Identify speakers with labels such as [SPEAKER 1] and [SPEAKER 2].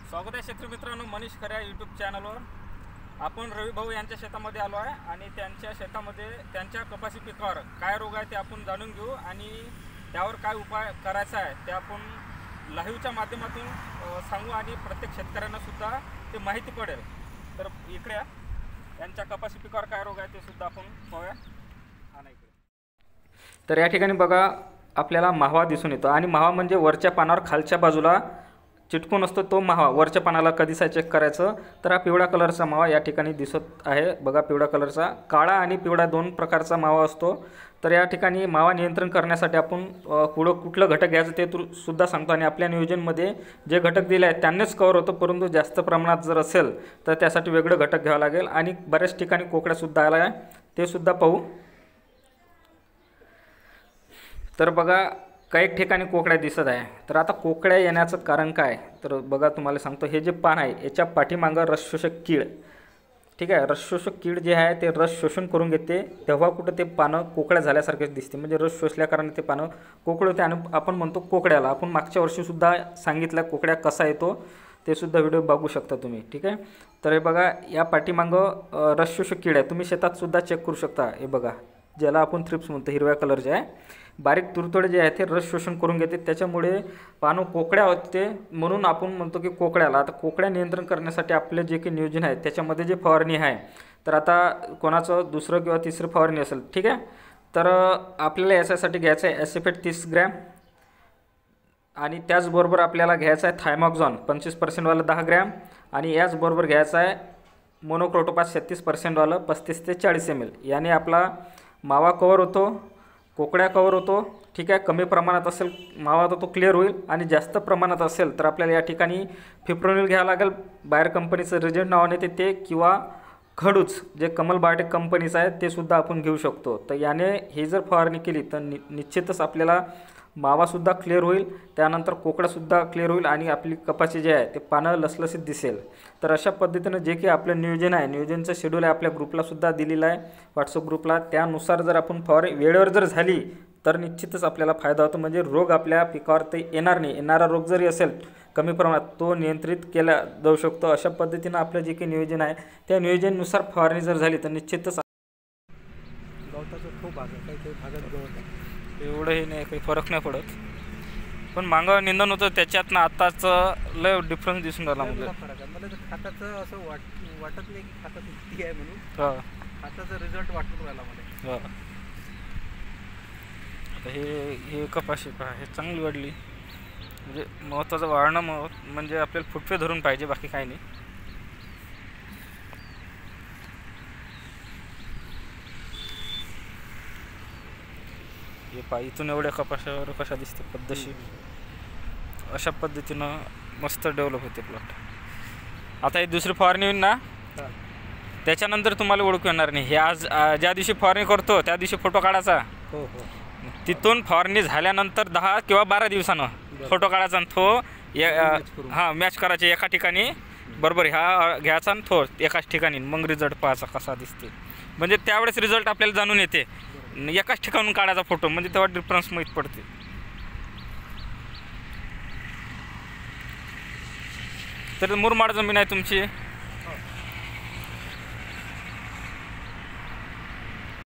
[SPEAKER 1] स्वागत आहे शेतकरी मित्रांनो, मनीष खऱ्या यूट्यूब चॅनलवर. आपण रवी भाऊ यांच्या शेतामध्ये आलो आहे आणि त्यांच्या शेतामध्ये त्यांच्या कपाशी पिकावर काय रोग आहे ते आपण जाणून घेऊ आणि त्यावर काय उपाय करायचा आहे ते आपण लाईव्हच्या माध्यमातून सांगू आणि प्रत्येक शेतकऱ्यांना सुद्धा ते माहिती पडेल. तर इकडे यांच्या कपाशी पिकावर काय रोग आहे ते सुद्धा आपण पाहूया. तर या ठिकाणी बघा आपल्याला मावा दिसून येतो आणि मावा म्हणजे वरच्या पानावर खालच्या बाजूला चिटकून असतो तो मावा. वरच्या पानाला कधीसा चेक करायचं तर हा पिवळा कलरचा मावा या ठिकाणी दिसत आहे. बघा पिवळा कलरचा, काळा आणि पिवळा दोन प्रकारचा मावा असतो. तर या ठिकाणी मावा नियंत्रण करण्यासाठी आपण कुठलं घटक घ्यायचं ते सुद्धा सांगतो आणि आपल्या नियोजनमध्ये जे घटक दिले आहेत त्यांनीच कव्हर होतं. परंतु जास्त प्रमाणात जर असेल तर त्यासाठी वेगळं घटक घ्यावं लागेल आणि बऱ्याच ठिकाणी कोकड्यासुद्धा आला आहे ते सुद्धा पाहू. तर बघा काही ठिकाणी कोकड्या दिसत आहे. तर आता कोकड्या येण्याचं कारण काय तर बघा तुम्हाला सांगतो. हे जे पान आहे याच्या पाठीमागं रसशोषक कीड, ठीक आहे, रसशोषक कीड जे आहे ते रस शोषण करून घेते. तेव्हा कुठं ते पानं कोकड्या झाल्यासारखेच दिसते, म्हणजे रस शोषल्या कारणाने ते पानं कोकळे होते आणि आपण म्हणतो कोकड्याला. आपण मागच्या वर्षीसुद्धा सांगितलं कोकड्या कसा येतो ते सुद्धा व्हिडिओ बघू शकता तुम्ही, ठीक आहे. तर हे बघा या पाठीमागं रसशोषक कीड आहे, तुम्ही शेतातसुद्धा चेक करू शकता. हे बघा ज्याला आपण थ्रिप्स म्हणतो, हिरव्या कलरचे आहे, बारीक तुरतोडे जे आहे ते रस शोषण करून घेते, त्याच्यामुळे पानं कोकड्या होते, म्हणून आपण म्हणतो की कोकड्याला. आता कोकड्या नियंत्रण करण्यासाठी आपले जे काही नियोजन आहे त्याच्यामध्ये जे फवारणी आहे तर आता कोणाचं दुसरं किंवा तिसरं फवारणी असेल, ठीक आहे. तर आपल्याला याच्यासाठी घ्यायचं आहे ॲसिफेट 30 ग्रॅम आणि त्याचबरोबर आपल्याला घ्यायचं आहे थायमॉक्झॉन 25% 10 ग्रॅम आणि याचबरोबर घ्यायचं आहे मोनोक्रोटोपास 36% 35 ते 40 ml. याने आपला मावा कवर होतो, कोकड्या कवर होतो, ठीक आहे. कमी प्रमाणात असेल मावा तर तो क्लिअर होईल आणि जास्त प्रमाणात असेल तर आपल्याला या ठिकाणी फिप्रोनिल घ्यावं लागेल. बाहेर कंपनीचं रिजंट नावाने ते किंवा खडूच जे कमल बायोटेक कंपनीचं आहे ते सुद्धा आपण घेऊ शकतो. तर याने ही जर फवारणी केली तर निश्चितच आपल्याला मावासुद्धा क्लिअर होईल, त्यानंतर कोकडासुद्धा क्लिअर होईल आणि आपली कपाशी जे आहे ते पानं लसलसीत दिसेल. तर अशा पद्धतीनं जे की आपलं नियोजन आहे, नियोजनचं शेड्यूल आहे आपल्या ग्रुपलासुद्धा दिलेलं आहे व्हॉट्सअप ग्रुपला. त्यानुसार जर आपण फवारणी वेळेवर जर झाली तर निश्चितच आपल्याला फायदा होतो, म्हणजे रोग आपल्या पिकावर ते येणार नाही. येणारा रोग जरी असेल कमी प्रमाणात तो नियंत्रित केला जाऊ शकतो. अशा पद्धतीनं आपलं जे काही नियोजन आहे त्या नियोजनानुसार फवारणी जर झाली तर निश्चितच
[SPEAKER 2] गवताचं खूप भागत काही भागात गवत आहे,
[SPEAKER 1] एवढंही नाही, काही फरक नाही पडत. पण मागं निंदन होतं त्याच्यातनं आत्ताच लय डिफरन्स दिसून राहिला.
[SPEAKER 2] मला फरक आहे. मला तर खताचं असं वाटत नाही की खताचं किती आहे म्हणून. खताचा रिझल्ट वाटून राहिला मला.
[SPEAKER 1] आता हे कपाशी पहा, हे चांगली वाढली, म्हणजे महत्त्वाचं वाढणं म्हणजे आपल्याला फुटवे धरून पाहिजे, बाकी काही नाही. हे पहा इथून एवढ्या कपाशावर कशा दिसते पद्धतशीर. अशा पद्धतीनं मस्त डेव्हलप होते प्लॉट. आता ही दुसरी फवारणी होईल ना त्याच्यानंतर तुम्हाला ओळखू येणार नाही. हे आज ज्या दिवशी फवारणी करतो त्या दिवशी फोटो काढायचा, तिथून फवारणी झाल्यानंतर 10 किंवा 12 दिवसानं फोटो काढायचा आणि तो मॅच करायचे एका ठिकाणी बरोबर ह्या घ्यायचा आणि तो एकाच ठिकाणी, मग रिझल्ट पाहायचा कसा दिसते. म्हणजे त्यावेळेस रिझल्ट आपल्याला जाणून येते. एकाच ठिकाणून काढायचा फोटो म्हणजे तेव्हा डिफरन्स माहीत पडते. तर मुरमाड जमीन आहे तुमची,